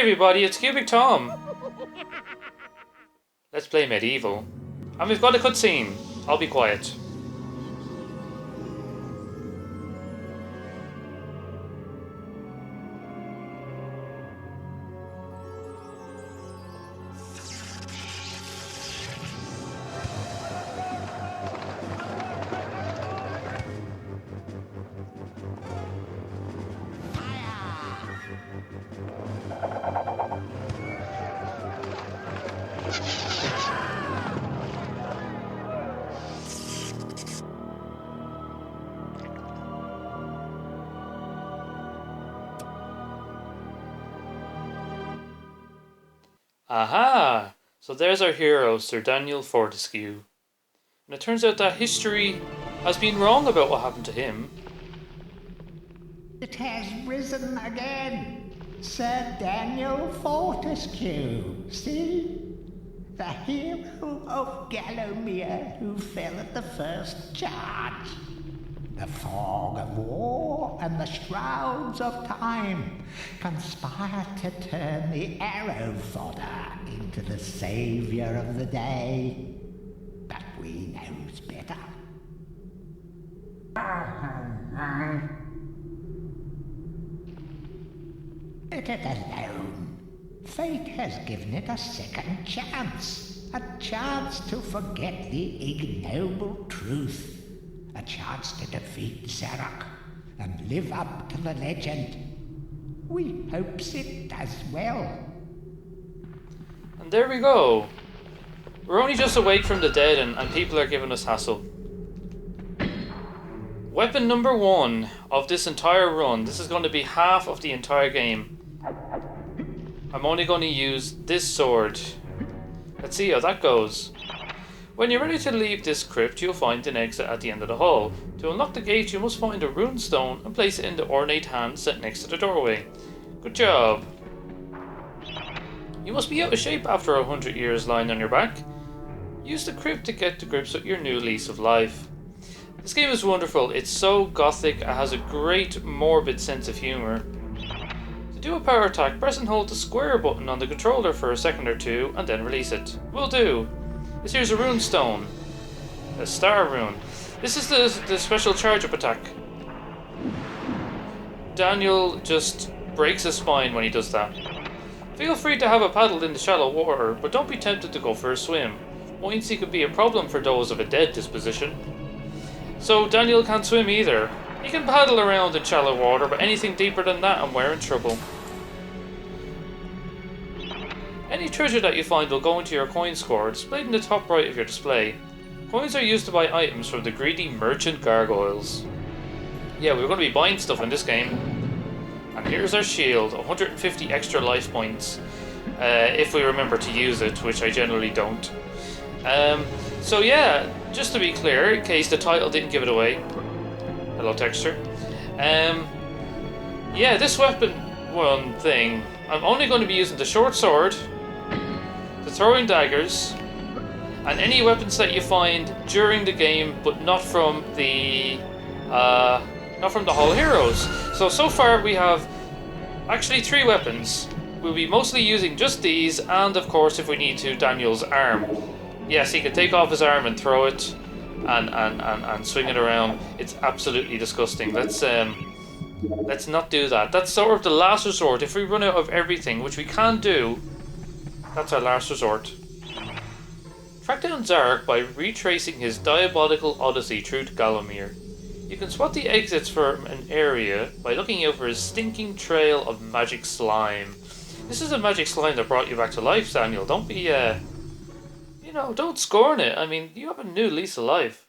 everybody, it's QubicTom. Let's play Medieval. And we've got a cutscene. I'll be quiet. Aha! So there's our hero, Sir Daniel Fortescue. And it turns out that history has been wrong about what happened to him. It has risen again. Sir Daniel Fortescue. See? The hero of Gallowmere who fell at the first charge. The fog of war and the shrouds of time conspire to turn the arrow fodder into the saviour of the day. But we knows better. Let it alone. Fate has given it a second chance. A chance to forget the ignoble truth. A chance to defeat Zarok and live up to the legend. We hopes it does well. And there we go. We're only just awake from the dead and people are giving us hassle. Weapon number 1 of this entire run. This is going to be half of the entire game. I'm only going to use this sword. Let's see how that goes. When you're ready to leave this crypt, you'll find an exit at the end of the hall. To unlock the gate, you must find a rune stone and place it in the ornate hand set next to the doorway. Good job. You must be out of shape after 100 years lying on your back. Use the crypt to get to grips with your new lease of life. This game is wonderful. It's so gothic, it has a great morbid sense of humour. To do a power attack, press and hold the square button on the controller for a second or two and then release it. Will do. Here's a rune stone. A star rune. This is the special charge-up attack. Daniel just breaks his spine when he does that. Feel free to have a paddle in the shallow water, but don't be tempted to go for a swim. Buoyancy could be a problem for those of a dead disposition. So Daniel can't swim either. He can paddle around in shallow water, but anything deeper than that and we're in trouble. Any treasure that you find will go into your coin score, displayed in the top right of your display. Coins are used to buy items from the greedy merchant gargoyles. Yeah, we're going to be buying stuff in this game. And here's our shield, 150 extra life points. If we remember to use it, which I generally don't. So yeah, just to be clear, in case the title didn't give it away. Hello, texture. Yeah, this weapon one thing, I'm only going to be using the short sword, the throwing daggers, and any weapons that you find during the game, but not from the Hall Heroes. So far we have actually 3 weapons. We'll be mostly using just these, and of course, if we need to, Daniel's arm. Yes, he can take off his arm and throw it, and swing it around. It's absolutely disgusting. Let's not do that. That's sort of the last resort. If we run out of everything, which we can do, that's our last resort. Track down Zarok by retracing his diabolical odyssey through to Gallowmere. You can spot the exits from an area by looking out for his stinking trail of magic slime. This is a magic slime that brought you back to life, Daniel. Don't be, don't scorn it. I mean, you have a new lease of life.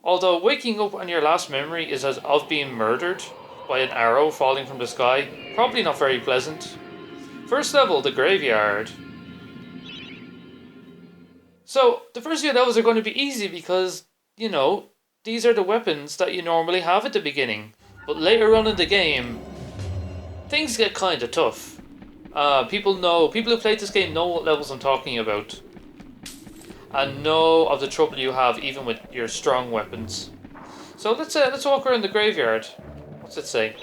Although waking up on your last memory is as of being murdered by an arrow falling from the sky, probably not very pleasant. First level, the graveyard. So, the first few levels are going to be easy because, these are the weapons that you normally have at the beginning. But later on in the game, things get kind of tough. People who played this game know what levels I'm talking about. And know of the trouble you have even with your strong weapons. So let's walk around the graveyard. What's it say?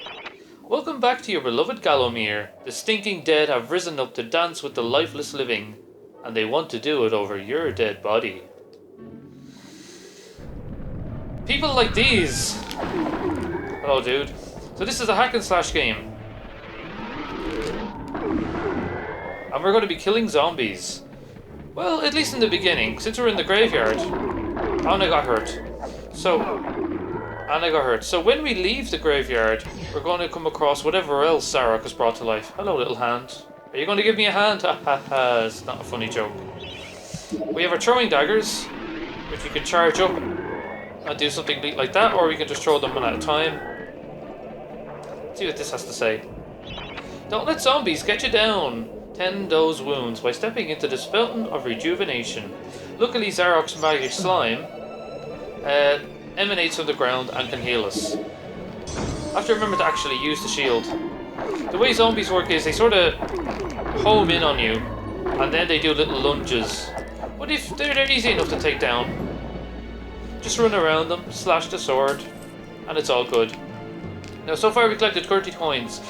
Welcome back to your beloved Gallowmere. The stinking dead have risen up to dance with the lifeless living, and they want to do it over your dead body. People like these! Hello, dude. So this is a hack and slash game. And we're going to be killing zombies. Well, at least in the beginning, since we're in the graveyard. And I got hurt. So when we leave the graveyard, we're going to come across whatever else Zarok has brought to life. Hello, little hand. Are you going to give me a hand? Ha ha ha, it's not a funny joke. We have our throwing daggers, which we can charge up and do something neat like that, or we can just throw them one at a time. Let's see what this has to say. Don't let zombies get you down. Tend those wounds by stepping into this fountain of rejuvenation. Luckily, Zarok's magic slime emanates from the ground and can heal us. I have to remember to actually use the shield. The way zombies work is they sort of home in on you, and then they do little lunges. But if they're easy enough to take down, just run around them, slash the sword, and it's all good. Now, so far we collected 30 coins.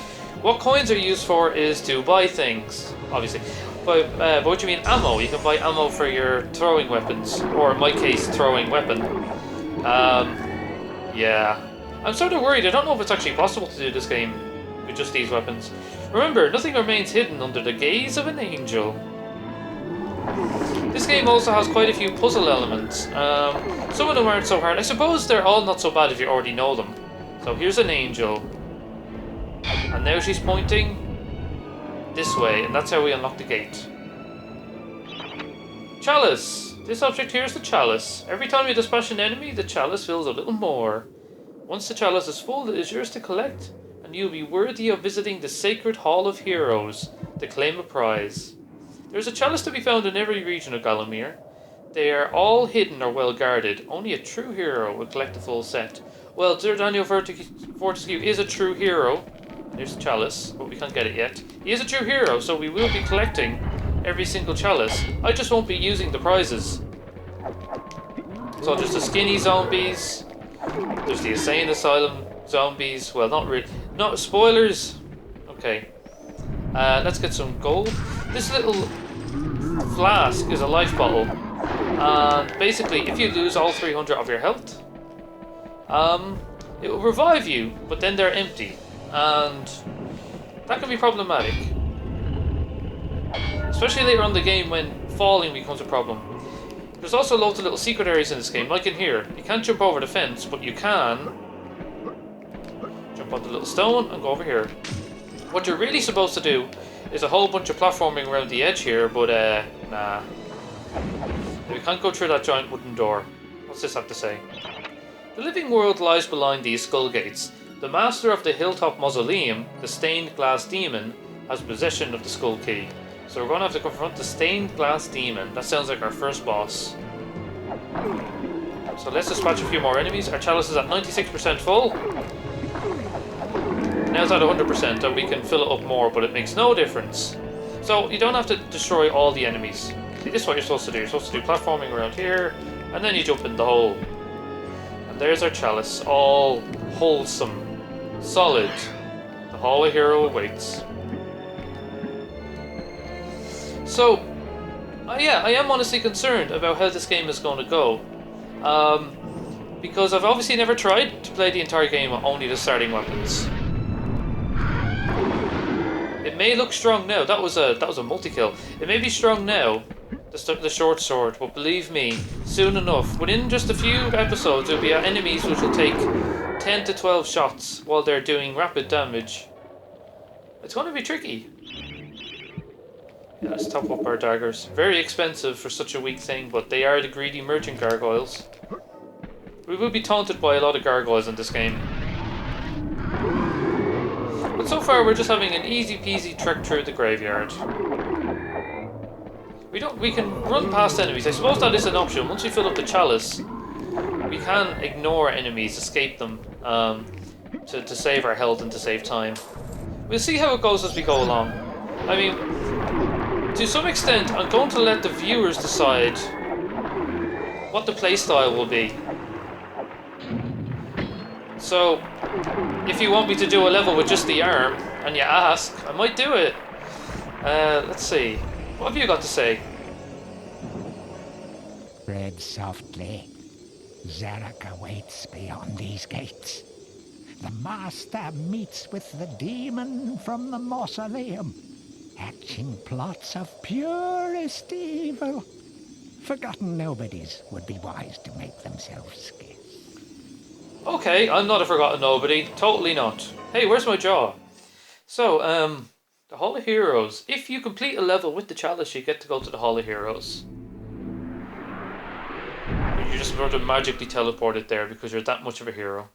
What coins are used for is to buy things, obviously. But what you mean ammo? You can buy ammo for your throwing weapons, or in my case, throwing weapon. Yeah. I'm sort of worried. I don't know if it's actually possible to do this game with just these weapons. Remember, nothing remains hidden under the gaze of an angel. This game also has quite a few puzzle elements. Some of them aren't so hard. I suppose they're all not so bad if you already know them. So here's an angel. And now she's pointing this way, and that's how we unlock the gate. Chalice! This object here is the chalice. Every time you dispatch an enemy, the chalice fills a little more. Once the chalice is full, it is yours to collect, and you'll be worthy of visiting the Sacred Hall of Heroes to claim a prize. There's a chalice to be found in every region of Gallowmere. They are all hidden or well guarded. Only a true hero will collect the full set. Well, Sir Daniel Fortescue is a true hero. There's the chalice, but we can't get it yet. He is a true hero, so we will be collecting every single chalice. I just won't be using the prizes. So there's the skinny zombies. There's the insane asylum zombies. Well, not really. No, spoilers. Okay. Let's get some gold. This little flask is a life bottle. And basically, if you lose all 300 of your health, it will revive you, but then they're empty. And that can be problematic. Especially later on in the game when falling becomes a problem. There's also loads of little secret areas in this game, like in here. You can't jump over the fence, but you can jump on the little stone and go over here. What you're really supposed to do is a whole bunch of platforming around the edge here, but nah. We can't go through that giant wooden door. What's this have to say? The living world lies behind these skull gates. The master of the hilltop mausoleum, the stained glass demon, has possession of the skull key. So we're going to have to confront the stained glass demon. That sounds like our first boss. So let's dispatch a few more enemies. Our chalice is at 96% full. Now it's at 100% and we can fill it up more, but it makes no difference. So you don't have to destroy all the enemies. See, this is what you're supposed to do. You're supposed to do platforming around here, and then you jump in the hole. And there's our chalice, all wholesome. Solid. The Hall of Hero awaits. So, yeah, I am honestly concerned about how this game is going to go. Because I've obviously never tried to play the entire game with only the starting weapons. It may look strong now. That was a multi-kill. It may be strong now, the short sword, but believe me, soon enough, within just a few episodes, there'll be enemies which will take 10 to 12 shots while they're doing rapid damage. It's going to be tricky. Yeah, let's top up our daggers. Very expensive for such a weak thing, but they are the greedy merchant gargoyles. We will be taunted by a lot of gargoyles in this game. But so far we're just having an easy peasy trek through the graveyard. We can run past enemies. I suppose that is an option. Once we fill up the chalice, we can ignore enemies, escape them, to save our health and to save time. We'll see how it goes as we go along. I mean, to some extent, I'm going to let the viewers decide what the playstyle will be. So, if you want me to do a level with just the arm, and you ask, I might do it. Let's see. What have you got to say? Tread softly. Zarek awaits beyond these gates. The master meets with the demon from the mausoleum, hatching plots of purest evil. Forgotten nobodies would be wise to make themselves scarce. Okay, I'm not a forgotten nobody. Totally not. Hey, where's my jaw? So, the Hall of Heroes. If you complete a level with the chalice, you get to go to the Hall of Heroes. You're just sort of magically teleported there because you're that much of a hero.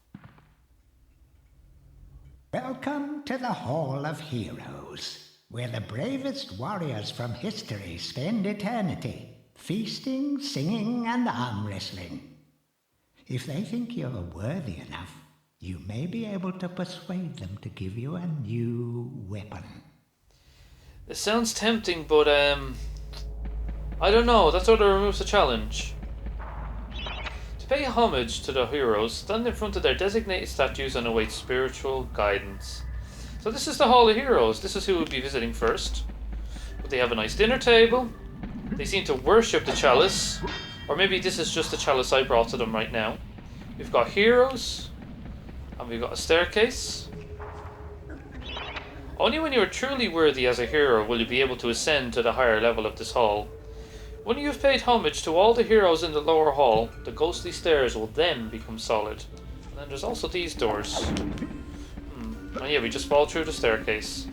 Welcome to the Hall of Heroes, where the bravest warriors from history spend eternity, feasting, singing, and arm wrestling. If they think you're worthy enough, you may be able to persuade them to give you a new weapon. It sounds tempting, but I don't know. That sort of removes the challenge. To pay homage to the heroes, stand in front of their designated statues and await spiritual guidance. So this is the Hall of Heroes. This is who we'll be visiting first. But they have a nice dinner table. They seem to worship the chalice. Or maybe this is just the chalice I brought to them right now. We've got heroes. And we've got a staircase. Only when you are truly worthy as a hero will you be able to ascend to the higher level of this hall. When you have paid homage to all the heroes in the lower hall, the ghostly stairs will then become solid. And then there's also these doors. And yeah, we just fall through the staircase.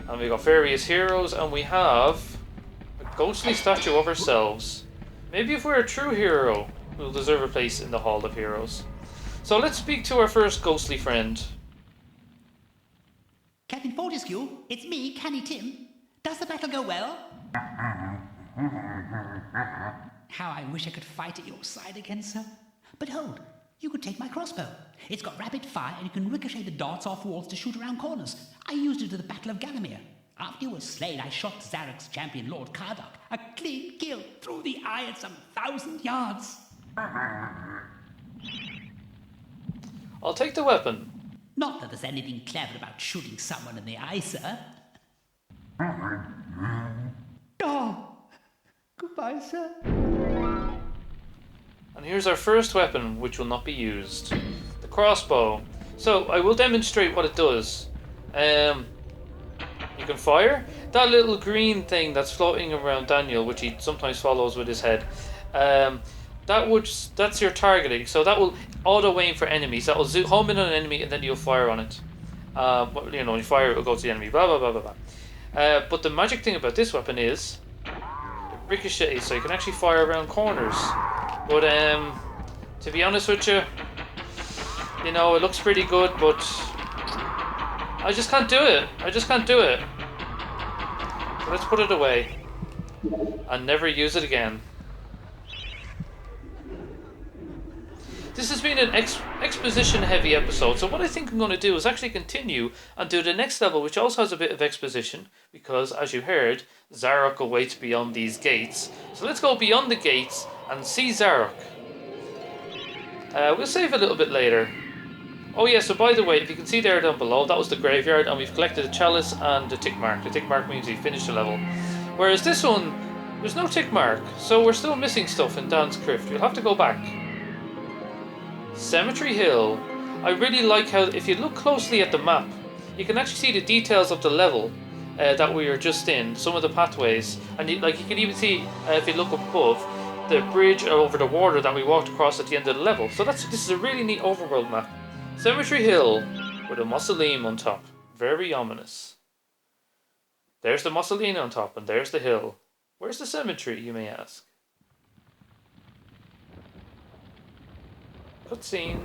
And we've got various heroes, and we have a ghostly statue of ourselves. Maybe if we're a true hero, we'll deserve a place in the Hall of Heroes. So let's speak to our first ghostly friend. Captain Fortescue, it's me, Canny Tim. Does the battle go well? How I wish I could fight at your side again, sir. But hold, you could take my crossbow. It's got rapid fire and you can ricochet the darts off walls to shoot around corners. I used it at the Battle of Gallowmere. After you were slain, I shot Zarek's champion, Lord Kardok. A clean kill through the eye at some 1,000 yards. I'll take the weapon. Not that there's anything clever about shooting someone in the eye, sir. Oh, goodbye, sir. And here's our first weapon, which will not be used. The crossbow. So, I will demonstrate what it does. You can fire. That little green thing that's floating around Daniel, which he sometimes follows with his head, that's your targeting. So that will auto-aim for enemies. That will home in on an enemy and then you'll fire on it. You fire, it will go to the enemy, blah, blah, blah, blah, blah. But the magic thing about this weapon is it ricochets, so you can actually fire around corners. But to be honest with you, it looks pretty good, but I just can't do it. So let's put it away and never use it again. This has been an exposition heavy episode, so what I think I'm going to do is actually continue and do the next level, which also has a bit of exposition, because as you heard, Zarok awaits beyond these gates. So let's go beyond the gates and see Zarok. We'll save a little bit later. Oh yeah, so by the way, if you can see there down below, that was the graveyard, and we've collected a chalice and a tick mark. The tick mark means we finished the level. Whereas this one, there's no tick mark, so we're still missing stuff in Dan's Crypt. You'll have to go back. Cemetery Hill. I really like how, if you look closely at the map, you can actually see the details of the level that we were just in, some of the pathways, and you can even see, if you look up above, the bridge over the water that we walked across at the end of the level. So this is a really neat overworld map. Cemetery Hill with a mausoleum on top. Very ominous. There's the mausoleum on top, and there's the hill. Where's the cemetery, you may ask? Cutscene.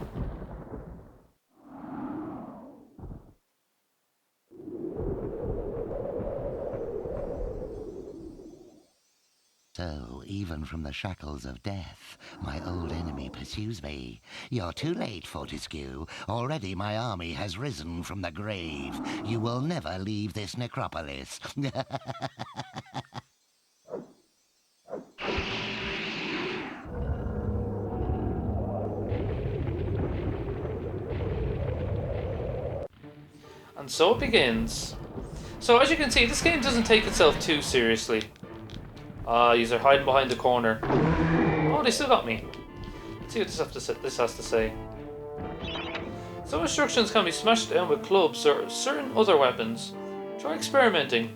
So, even from the shackles of death, my old enemy pursues me. You're too late, Fortescue. Already my army has risen from the grave. You will never leave this necropolis. so it begins. So as you can see, this game doesn't take itself too seriously. These are hiding behind the corner. Oh, they still got me. Let's see what this has to say. Some instructions can be smashed down with clubs or certain other weapons. Try experimenting.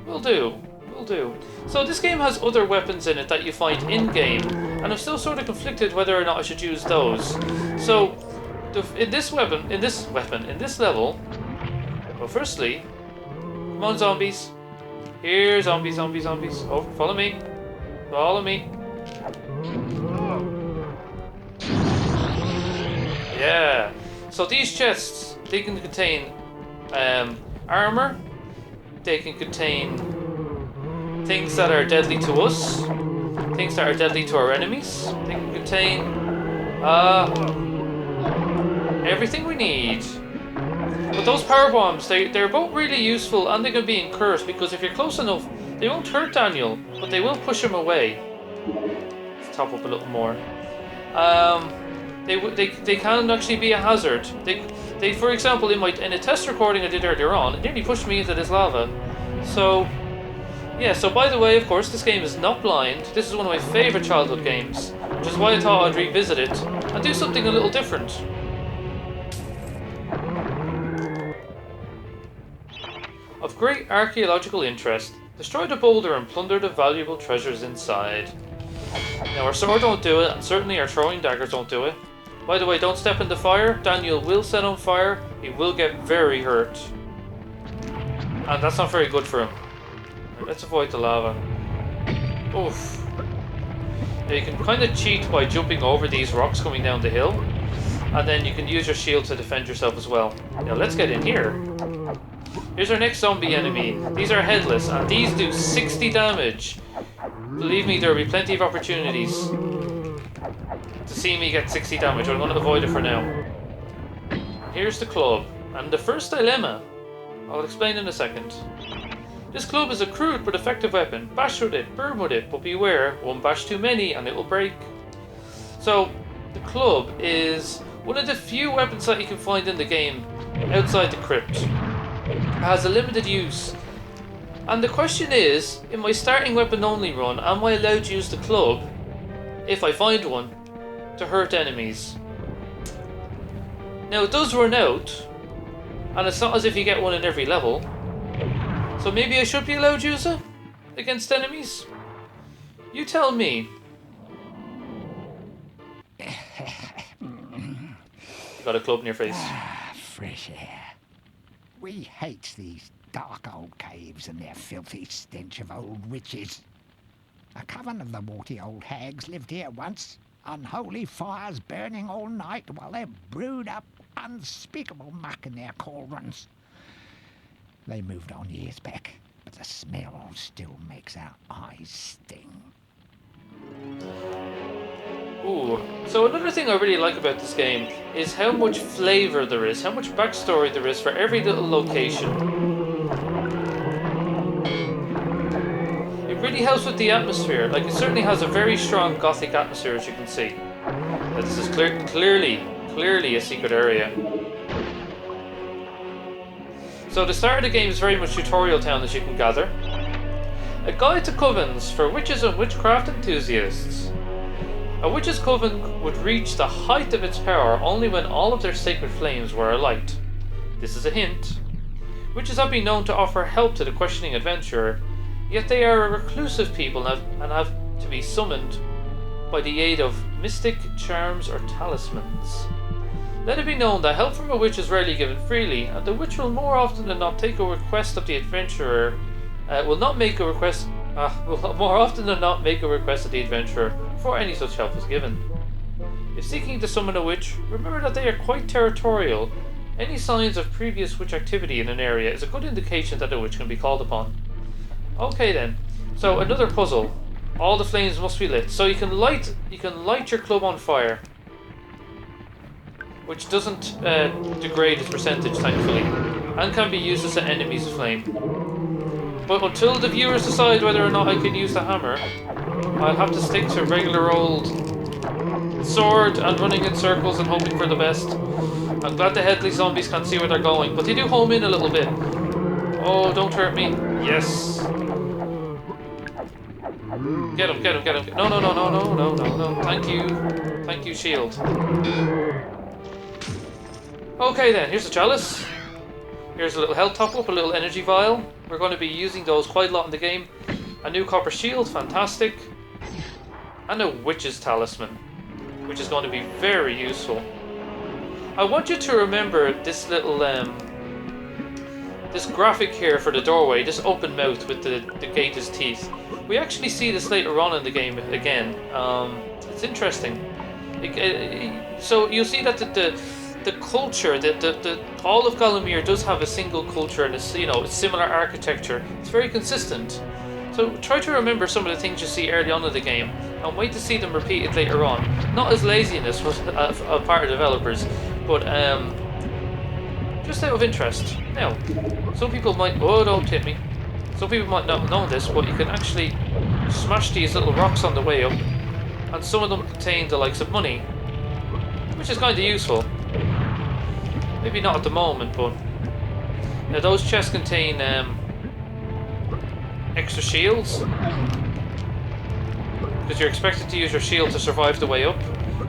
Will do. Will do. So this game has other weapons in it that you find in-game, and I'm still sort of conflicted whether or not I should use those. So, in this level, well, firstly, come on, zombies. Here, zombies. Oh, follow me. Follow me. Yeah. So these chests, they can contain armor. They can contain things that are deadly to us, things that are deadly to our enemies. They can contain everything we need. But those power bombs, they're both really useful, and they can be cursed because if you're close enough, they won't hurt Daniel, but they will push him away. Let's top up a little more. They can actually be a hazard. They for example, in a test recording I did earlier on, it nearly pushed me into this lava. So, yeah. So by the way, of course, this game is not blind. This is one of my favorite childhood games, which is why I thought I'd revisit it and do something a little different. Of great archaeological interest, destroy the boulder and plunder the valuable treasures inside. Now our sword don't do it, and certainly our throwing daggers don't do it. By the way, don't step in the fire. Daniel will set on fire. He will get very hurt. And that's not very good for him. Let's avoid the lava. Oof. Now you can kind of cheat by jumping over these rocks coming down the hill. And then you can use your shield to defend yourself as well. Now let's get in here. Here's our next zombie enemy. These are headless, and these do 60 damage. Believe me, there will be plenty of opportunities to see me get 60 damage. I'm going to avoid it for now. Here's the club, and the first dilemma I'll explain in a second. This club is a crude but effective weapon. Bash with it, burn with it, but beware, one bash too many and it will break. So, the club is one of the few weapons that you can find in the game outside the crypt. It has a limited use. And the question is, in my starting weapon only run, am I allowed to use the club, if I find one, to hurt enemies? Now it does run out, and it's not as if you get one in every level, so maybe I should be allowed to use it against enemies? You tell me. Got a club in your face. Fresh air. We hate these dark old caves and their filthy stench of old witches. A coven of the warty old hags lived here once, unholy fires burning all night while they brewed up unspeakable muck in their cauldrons. They moved on years back, but the smell still makes our eyes sting. Ooh, so another thing I really like about this game is how much flavour there is, how much backstory there is for every little location. It really helps with the atmosphere. Like, it certainly has a very strong gothic atmosphere, as you can see. This is clearly a secret area. So the start of the game is very much tutorial town, as you can gather. A guide to covens for witches and witchcraft enthusiasts. A witch's coven would reach the height of its power only when all of their sacred flames were alight. This is a hint. Witches have been known to offer help to the questioning adventurer, yet they are a reclusive people and have to be summoned by the aid of mystic charms or talismans. Let it be known that help from a witch is rarely given freely, and the witch will more often than not take a request of the adventurer. Will more often than not make a request of the adventurer before any such help is given. If seeking to summon a witch, remember that they are quite territorial. Any signs of previous witch activity in an area is a good indication that a witch can be called upon. Okay then, so another puzzle. All the flames must be lit. So you can light your club on fire, which doesn't degrade its percentage, thankfully, and can be used to set enemies aflame. But until the viewers decide whether or not I can use the hammer, I'll have to stick to regular old sword and running in circles and hoping for the best. I'm glad the headless zombies can't see where they're going, but they do home in a little bit. Oh, don't hurt me. Yes. Get him, get him, get him. No, no, no, no, no, no, no, no. Thank you. Thank you, shield. Okay then, here's the chalice. Here's a little health top up, a little energy vial. We're going to be using those quite a lot in the game. A new copper shield, fantastic. And a witch's talisman, which is going to be very useful. I want you to remember this little this graphic here for the doorway, this open mouth with the gated teeth. We actually see this later on in the game again. It's interesting. So you'll see that the culture, all of Gallowmere does have a single culture and it's, you know, it's similar architecture. It's very consistent. So try to remember some of the things you see early on in the game and wait to see them repeated later on. Not as laziness was a part of developers, but just out of interest. Now, some people might, oh, don't hit me. Some people might not know this, but you can actually smash these little rocks on the way up, and some of them contain the likes of money, which is kind of useful. Maybe not at the moment, but now those chests contain extra shields, because you're expected to use your shield to survive the way up.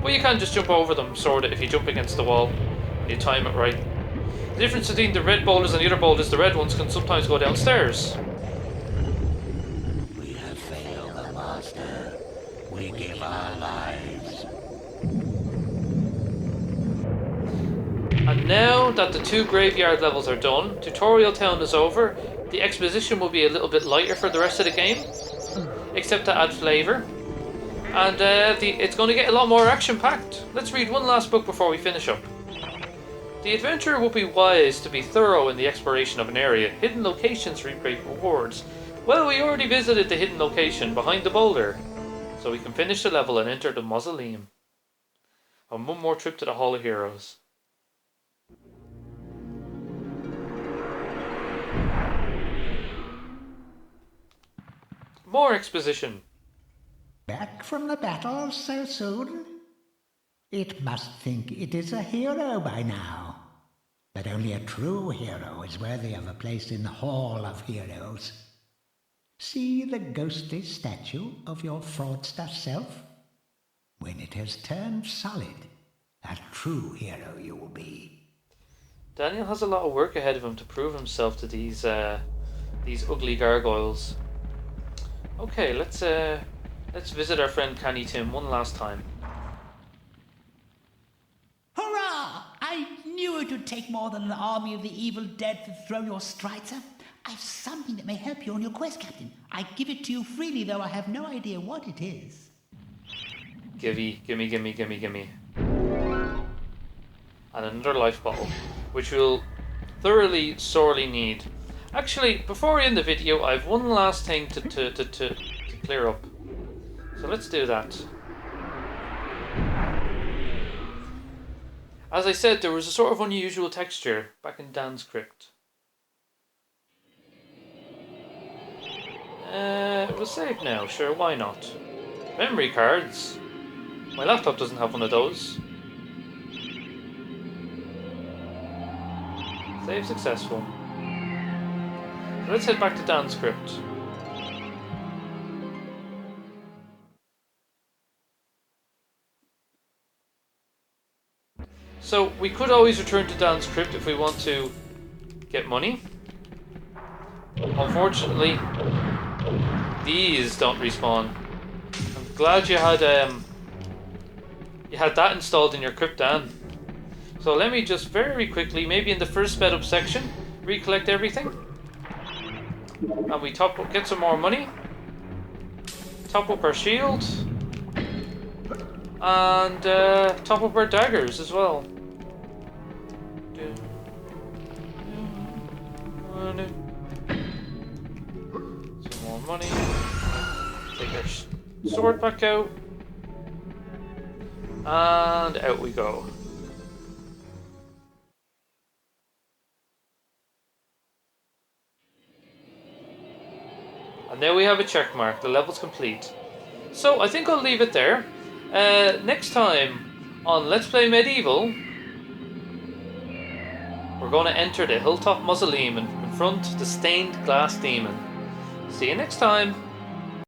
Well, you can just jump over them, sort of, if you jump against the wall and you time it right. The difference between the red boulders and the other boulders, the red ones can sometimes go downstairs. We have failed the master. We give our lives. And now that the 2 graveyard levels are done, Tutorial Town is over, the exposition will be a little bit lighter for the rest of the game, except to add flavour. And it's going to get a lot more action-packed. Let's read one last book before we finish up. The adventurer would be wise to be thorough in the exploration of an area. Hidden locations reap great rewards. Well, we already visited the hidden location behind the boulder, so we can finish the level and enter the mausoleum. And one more trip to the Hall of Heroes. More exposition. Back from the battle so soon? It must think it is a hero by now. But only a true hero is worthy of a place in the Hall of Heroes. See the ghostly statue of your fraudster self? When it has turned solid, a true hero you will be. Daniel has a lot of work ahead of him to prove himself to these ugly gargoyles. Okay, let's visit our friend Canny Tim one last time. Hurrah! I knew it would take more than an army of the evil dead to throw your strider. I've something that may help you on your quest, Captain. I give it to you freely, though I have no idea what it is. Gimme. And another life bottle, which we'll thoroughly, sorely need. Actually, before we end the video, I have one last thing to clear up. So let's do that. As I said, there was a sort of unusual texture back in Dan's crypt. We'll save now, sure, why not? Memory cards. My laptop doesn't have one of those. Save successful. So let's head back to Dan's crypt. So we could always return to Dan's crypt if we want to get money. Unfortunately, these don't respawn. I'm glad you had that installed in your crypt, Dan. So let me just very quickly, maybe in the first sped up section, recollect everything. And we get some more money. Top up our shield. And top up our daggers as well. Some more money. Take our sword back out. And out we go. And there we have a check mark. The level's complete. So I think I'll leave it there. Next time on Let's Play Medieval, we're going to enter the Hilltop Mausoleum and confront the stained glass demon. See you next time.